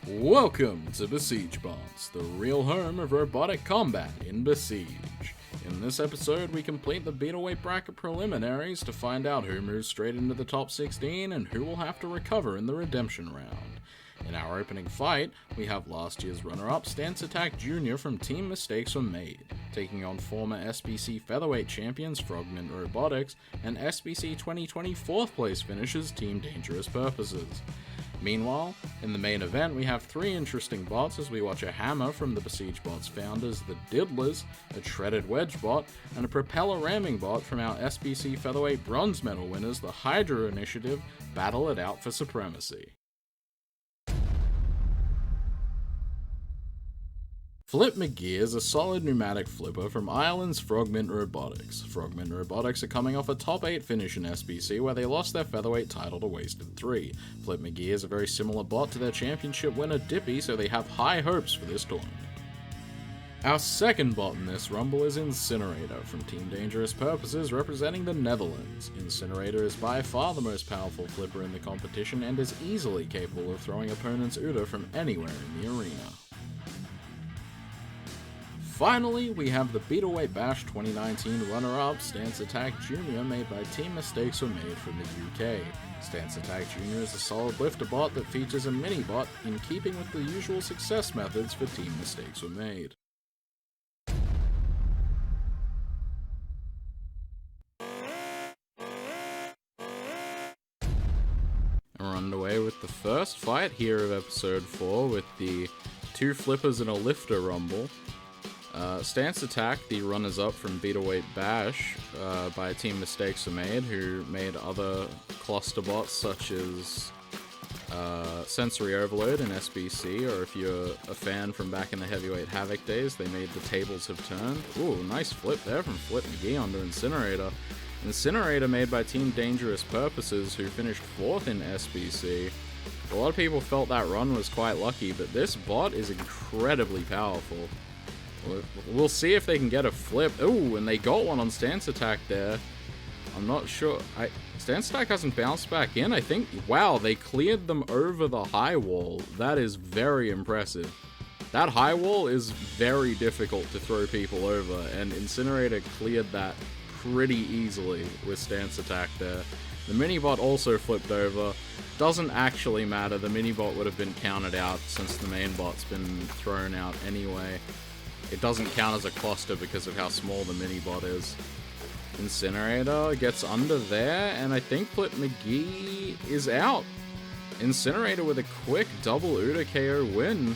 Welcome to Besiege Bots, the real home of robotic combat in Besiege. In this episode, we complete the Beetleweight bracket preliminaries to find out who moves straight into the top 16 and who will have to recover in the redemption round. In our opening fight, we have last year's runner-up Stance Attack Jr. from Team Mistakes Were Made, taking on former SBC Featherweight champions Froggy Robotics and SBC 2020 4th place finishers Team Dangerous Purposes. Meanwhile, in the main event, we have three interesting bots as we watch a hammer from the Besiege Bots founders, the Diddlers, a shredded wedge bot, and a propeller ramming bot from our SBC Featherweight bronze medal winners, the Hydra Initiative, battle it out for supremacy. Flip McGee is a solid pneumatic flipper from Ireland's Frogmint Robotics. Frogmint Robotics are coming off a top 8 finish in SBC where they lost their featherweight title to Wasted 3. Flip McGee is a very similar bot to their championship winner Dippy, so they have high hopes for this tournament. Our second bot in this rumble is Incinerator from Team Dangerous Purposes representing the Netherlands. Incinerator is by far the most powerful flipper in the competition and is easily capable of throwing opponents' Uda from anywhere in the arena. Finally, we have the Beetleweight Bash 2019 runner-up Stance Attack Jr. made by Team Mistakes Were Made from the UK. Stance Attack Jr. is a solid lifter bot that features a mini-bot in keeping with the usual success methods for Team Mistakes Were Made. We're underway with the first fight here of episode 4 with the two flippers in a lifter rumble. Stance Attack, the runners-up from Beetleweight Bash by Team Mistakes Were Made, who made other cluster bots such as Sensory Overload in SBC, or if you're a fan from back in the Heavyweight Havoc days, they made The Tables Have Turned. Ooh, nice flip there from Flip McGee onto Incinerator. Incinerator made by Team Dangerous Purposes, who finished 4th in SBC. A lot of people felt that run was quite lucky, but this bot is incredibly powerful. We'll see if they can get a flip. Ooh, and they got one on Stance Attack there. I'm not sure. Stance Attack hasn't bounced back in, I think. Wow, they cleared them over the high wall. That is very impressive. That high wall is very difficult to throw people over, and Incinerator cleared that pretty easily with Stance Attack there. The mini-bot also flipped over. Doesn't actually matter. The mini-bot would have been counted out since the main bot's been thrown out anyway. It doesn't count as a cluster because of how small the mini-bot is. Incinerator gets under there, and I think Flip McGee is out. Incinerator with a quick double Uda KO win.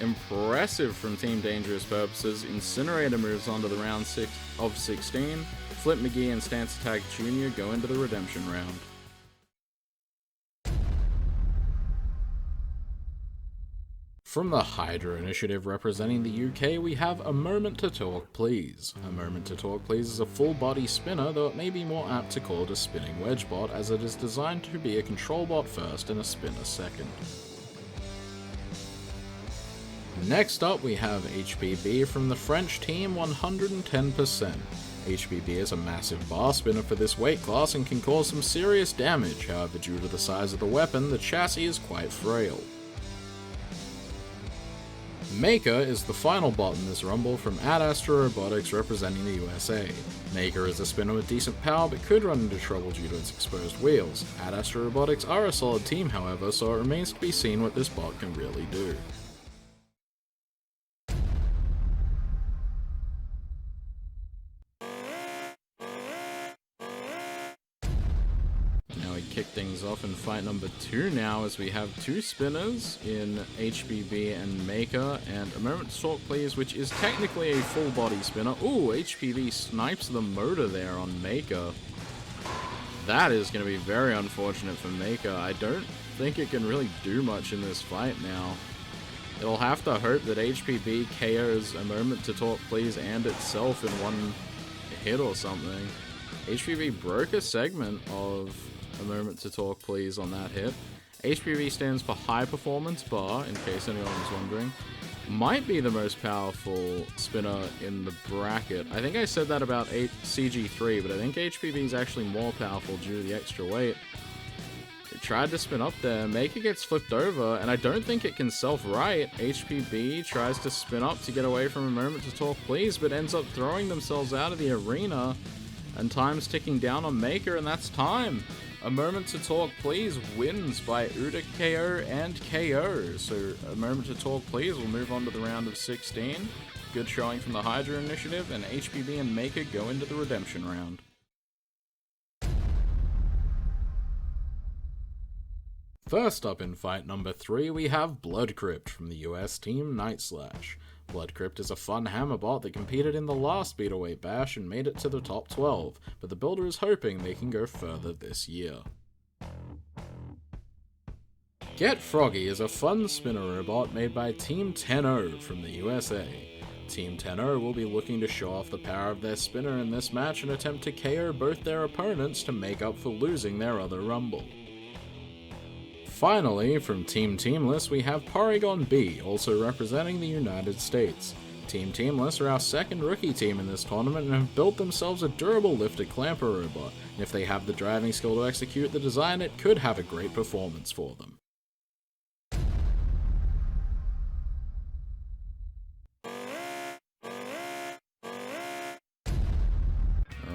Impressive from Team Dangerous Purposes. Incinerator moves on to the round 6 of 16. Flip McGee and Stance Attack Jr. go into the redemption round. From the Hydra Initiative representing the UK, we have A Moment to Talk Please. A Moment to Talk Please is a full-body spinner, though it may be more apt to call it a spinning wedge bot, as it is designed to be a control bot first and a spinner second. Next up, we have HBB from the French team 110%. HBB is a massive bar spinner for this weight class and can cause some serious damage, however due to the size of the weapon, the chassis is quite frail. Maykr is the final bot in this rumble from Ad Astra Robotics representing the USA. Maykr is a spinner with decent power but could run into trouble due to its exposed wheels. Ad Astra Robotics are a solid team however, so it remains to be seen what this bot can really do. Kick things off in fight number 2 now as we have two spinners in HBB and Maykr, and A Moment to Talk Please, which is technically a full body spinner. Ooh, HBB snipes the motor there on Maykr. That is going to be very unfortunate for Maykr. I don't think it can really do much in this fight now. It'll have to hope that HBB KOs A Moment to Talk Please and itself in one hit or something. HBB broke a segment of A Moment to Talk Please on that hit. HPV stands for High Performance Bar, in case anyone was wondering. Might be the most powerful spinner in the bracket. I think I said that about CG3, but I think HPV is actually more powerful due to the extra weight. tried to spin up there. Maykr gets flipped over, and I don't think it can self-right. HPB tries to spin up to get away from a moment to talk please, but ends up throwing themselves out of the arena. And time's ticking down on Maykr, and that's time. A moment to talk please wins by Uda KO and KO. So a moment to talk please will move on to the round of 16. Good showing from the Hydra initiative, and HPB and Maykr go into the redemption round. First up in fight number 3, we have Blood Crypt from the US team Night Slash. Blood Crypt is a fun hammer bot that competed in the last Beetleweight Bash and made it to the top 12, but the builder is hoping they can go further this year. Get Froggy is a fun spinner robot made by Team 10-0 from the USA. Team 10-0 will be looking to show off the power of their spinner in this match and attempt to KO both their opponents to make up for losing their other rumble. Finally, from Team Teamless, we have Porygon B, also representing the United States. Team Teamless are our second rookie team in this tournament and have built themselves a durable lifted clamper robot, and if they have the driving skill to execute the design, it could have a great performance for them.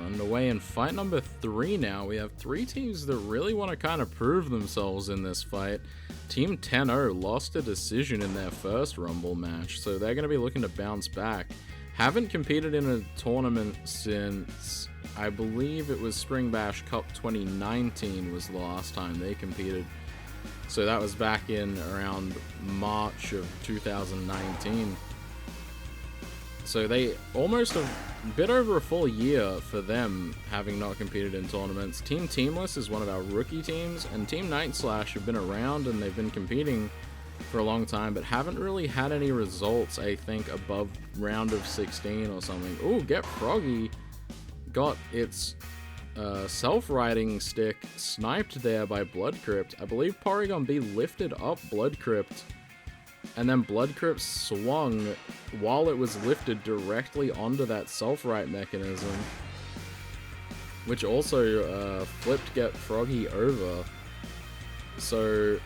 Underway in fight number 3 now, we have 3 teams that really want to kind of prove themselves in this fight. Team 10-0 lost a decision in their first Rumble match, so they're going to be looking to bounce back. Haven't competed in a tournament since, I believe it was Spring Bash Cup 2019 was the last time they competed. So that was back in around March of 2019. So they almost a bit over a full year for them having not competed in tournaments. Team Teamless is one of our rookie teams, and Team Night Slash have been around and they've been competing for a long time, but haven't really had any results, I think, above round of 16 or something. Ooh, Get Froggy got its self-riding stick sniped there by Blood Crypt. I believe Porygon B lifted up Blood Crypt, and then Blood Crypt swung while it was lifted directly onto that self-right mechanism, which also flipped Get Froggy over. So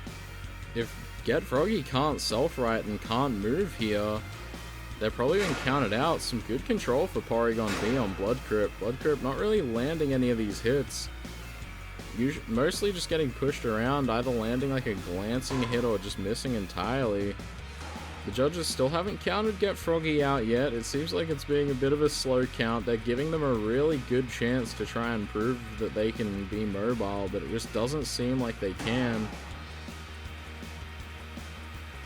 if Get Froggy can't self-right and can't move here, they're probably been counted out. Some good control for Porygon B on Blood Crypt. Blood Crypt not really landing any of these hits. Mostly just getting pushed around, either landing like a glancing hit or just missing entirely. The judges still haven't counted Get Froggy out yet. It seems like it's being a bit of a slow count. They're giving them a really good chance to try and prove that they can be mobile, but it just doesn't seem like they can.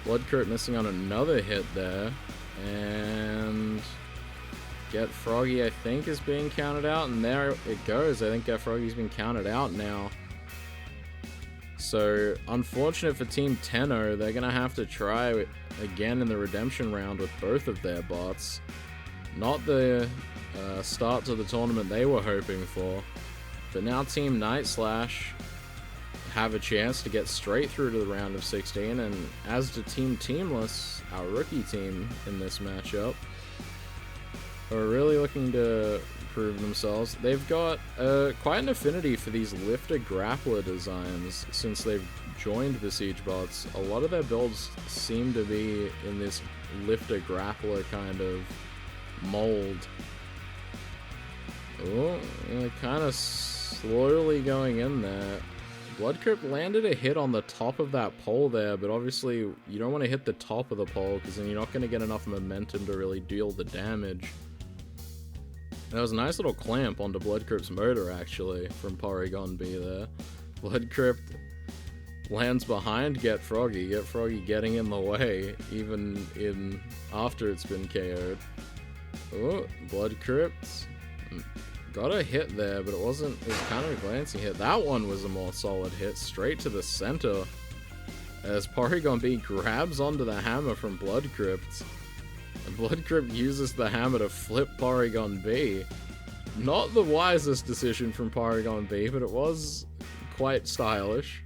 Blood Crypt missing on another hit there, and Get Froggy, I think, is being counted out, and there it goes. I think Get Froggy's been counted out now. So, unfortunate for Team 10-0, they're going to have to try again in the redemption round with both of their bots. Not the start to the tournament they were hoping for, but now Team Night Slash have a chance to get straight through to the round of 16, and as to Team Teamless, our rookie team in this matchup, are really looking to prove themselves. They've got quite an affinity for these lifter grappler designs since they've joined Besiege bots. A lot of their builds seem to be in this lifter grappler kind of mold. Oh, kind of slowly going in there. Blood Crypt landed a hit on the top of that pole there, but obviously you don't want to hit the top of the pole because then you're not going to get enough momentum to really deal the damage. That was a nice little clamp onto Blood Crypt's motor, actually, from Porygon B there. Blood Crypt lands behind Get Froggy. Get Froggy getting in the way, even after it's been KO'd. Oh, Blood Crypt got a hit there, but it was kind of a glancing hit. That one was a more solid hit, straight to the center, as Porygon B grabs onto the hammer from Blood Crypt. And Blood Crypt uses the hammer to flip Porygon B. Not the wisest decision from Porygon B, but it was quite stylish.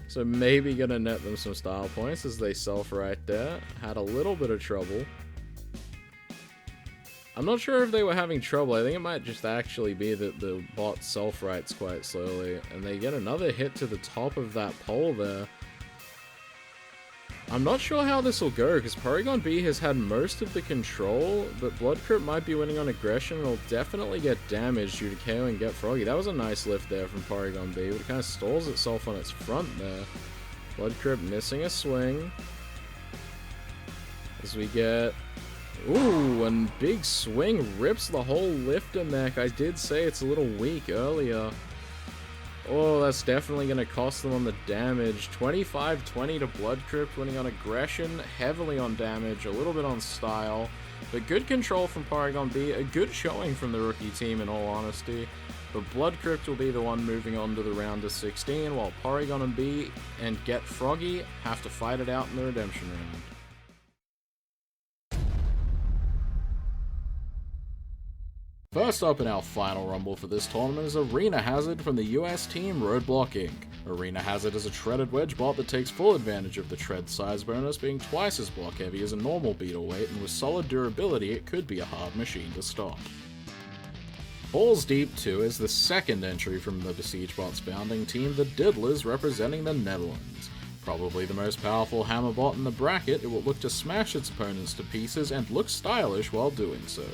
So maybe gonna net them some style points as they self-right there. Had a little bit of trouble. I'm not sure if they were having trouble. I think it might just actually be that the bot self-writes quite slowly. And they get another hit to the top of that pole there. I'm not sure how this will go, because Porygon B has had most of the control, but Blood Crypt might be winning on aggression and will definitely get damaged due to KO and get Froggy. That was a nice lift there from Porygon B, but it kind of stalls itself on its front there. Blood Crypt missing a swing. As we get... Ooh, and big swing rips the whole lifter neck. I did say it's a little weak earlier. Oh, that's definitely going to cost them on the damage. 25-20 to Blood Crypt, winning on aggression, heavily on damage, a little bit on style. But good control from Porygon B, a good showing from the rookie team in all honesty. But Blood Crypt will be the one moving on to the round of 16, while Porygon and B and Get Froggy have to fight it out in the redemption round. First up in our final rumble for this tournament is Arena Hazard from the US team Roadblock Inc. Arena Hazard is a treaded wedge bot that takes full advantage of the tread size bonus, being twice as block heavy as a normal Beetleweight, and with solid durability it could be a hard machine to stop. Balls Deep 2 is the second entry from the Besiege bot's founding team, the Diddlers, representing the Netherlands. Probably the most powerful hammer bot in the bracket, it will look to smash its opponents to pieces and look stylish while doing so.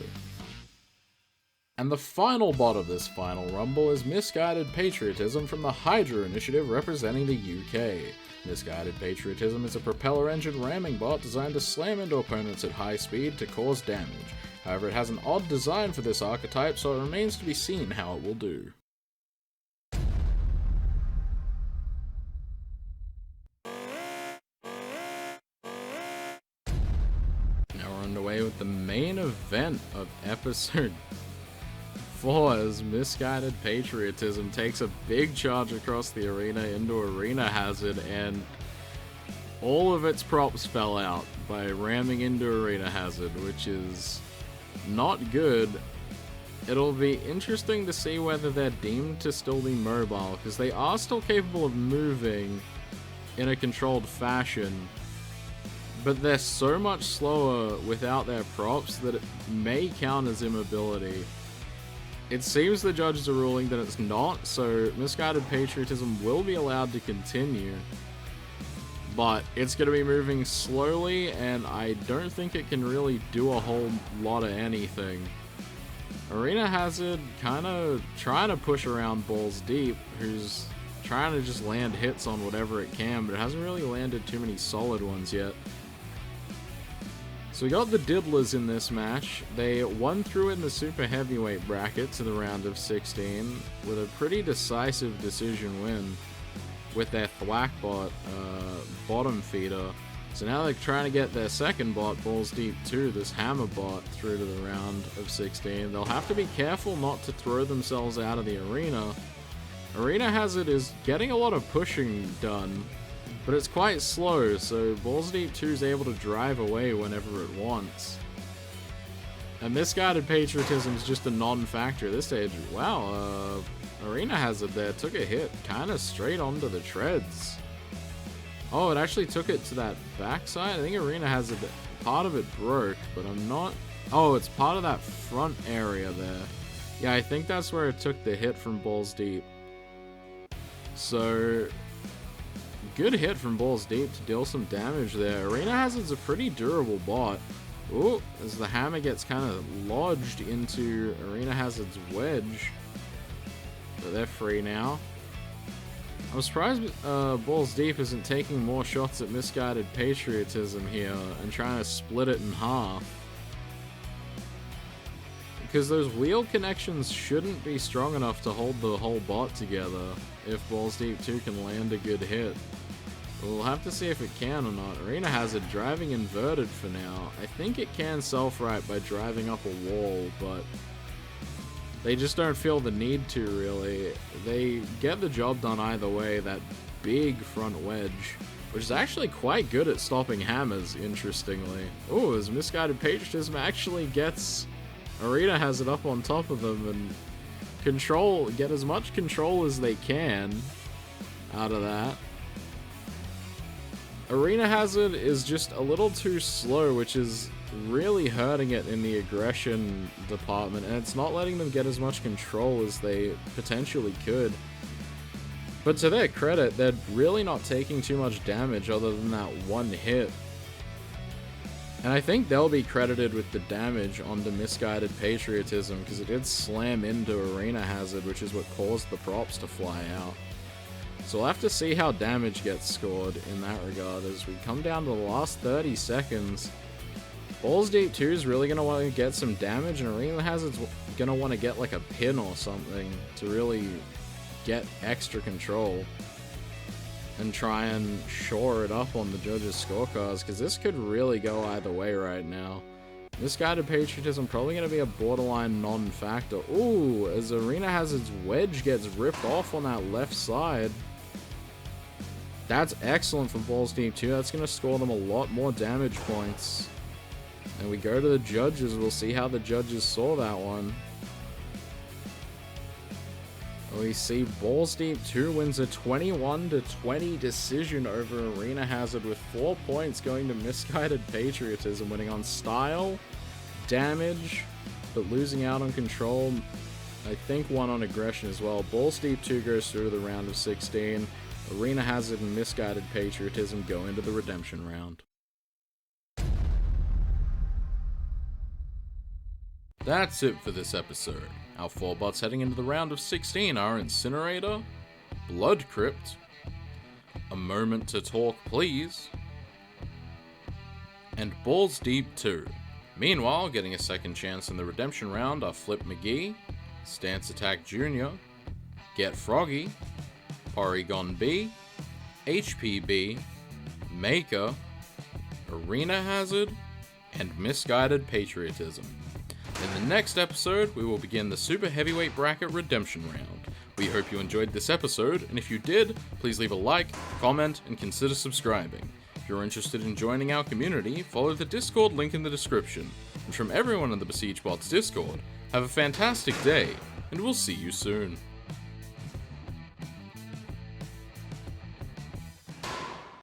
And the final bot of this final rumble is Misguided Patriotism from the Hydra Initiative, representing the UK. Misguided Patriotism is a propeller engine ramming bot designed to slam into opponents at high speed to cause damage. However, it has an odd design for this archetype, so it remains to be seen how it will do. Now we're underway with the main event of episode 4 as Misguided Patriotism takes a big charge across the arena into Arena Hazard, and all of its props fell out by ramming into Arena Hazard, which is not good. It'll be interesting to see whether they're deemed to still be mobile, because they are still capable of moving in a controlled fashion, but they're so much slower without their props that it may count as immobility. It seems the judges are ruling that it's not, so Misguided Patriotism will be allowed to continue. But it's going to be moving slowly, and I don't think it can really do a whole lot of anything. Arena Hazard kind of trying to push around Balls Deep, who's trying to just land hits on whatever it can, but it hasn't really landed too many solid ones yet. So we got the Diddlers in this match. They won through in the super heavyweight bracket to the round of 16 with a pretty decisive decision win with their Thwack bot, bottom feeder. So now they're trying to get their second bot, Balls Deep 2, this hammer bot, through to the round of 16. They'll have to be careful not to throw themselves out of the arena. Arena Hazard is getting a lot of pushing done, but it's quite slow, so Balls Deep 2 is able to drive away whenever it wants. And Misguided Patriotism is just a non-factor at this stage. Wow, Arena Hazard there took a hit kind of straight onto the treads. Oh, it actually took it to that backside? I think Arena Hazard, part of it broke, but I'm not... Oh, it's part of that front area there. Yeah, I think that's where it took the hit from Balls Deep. So... good hit from Balls Deep to deal some damage there. Arena Hazard's a pretty durable bot. Ooh, as the hammer gets kind of lodged into Arena Hazard's wedge. But they're free now. I'm surprised Balls Deep isn't taking more shots at Misguided Patriotism here and trying to split it in half. Because those wheel connections shouldn't be strong enough to hold the whole bot together if Balls Deep 2 can land a good hit. We'll have to see if it can or not. Arena Hazard driving inverted for now. I think it can self-right by driving up a wall, but they just don't feel the need to, really. They get the job done either way, that big front wedge, which is actually quite good at stopping hammers, interestingly. Oh, as Misguided Patriotism actually gets Arena Hazard up on top of them and get as much control as they can out of that. Arena Hazard is just a little too slow, which is really hurting it in the aggression department, and it's not letting them get as much control as they potentially could. But to their credit, they're really not taking too much damage other than that one hit. And I think they'll be credited with the damage on the Misguided Patriotism, because it did slam into Arena Hazard, which is what caused the props to fly out. So we'll have to see how damage gets scored in that regard as we come down to the last 30 seconds. Balls Deep 2 is really going to want to get some damage, and Arena Hazard's going to want to get like a pin or something to really get extra control and try and shore it up on the judges' scorecards, because this could really go either way right now. Misguided Patriotism probably going to be a borderline non-factor. Ooh, as Arena Hazard's wedge gets ripped off on that left side. That's excellent for Balls Deep 2. That's going to score them a lot more damage points. And we go to the judges. We'll see how the judges saw that one. We see Balls Deep 2 wins a 21-20 decision over Arena Hazard, with 4 points going to Misguided Patriotism, winning on style, damage, but losing out on control. I think 1 on aggression as well. Balls Deep 2 goes through the round of 16. Arena Hazard and Misguided Patriotism go into the redemption round. That's it for this episode. Our 4 bots heading into the round of 16 are Incinerator, Blood Crypt, A Moment to Talk Please, and Balls Deep 2. Meanwhile, getting a second chance in the redemption round are Flip McGee, Stance Attack Jr., Get Froggy, Porygon B, HPB, Maykr, Arena Hazard, and Misguided Patriotism. In the next episode, we will begin the Super Heavyweight Bracket Redemption Round. We hope you enjoyed this episode, and if you did, please leave a like, comment, and consider subscribing. If you're interested in joining our community, follow the Discord link in the description. And from everyone in the Besiege Bots Discord, have a fantastic day, and we'll see you soon.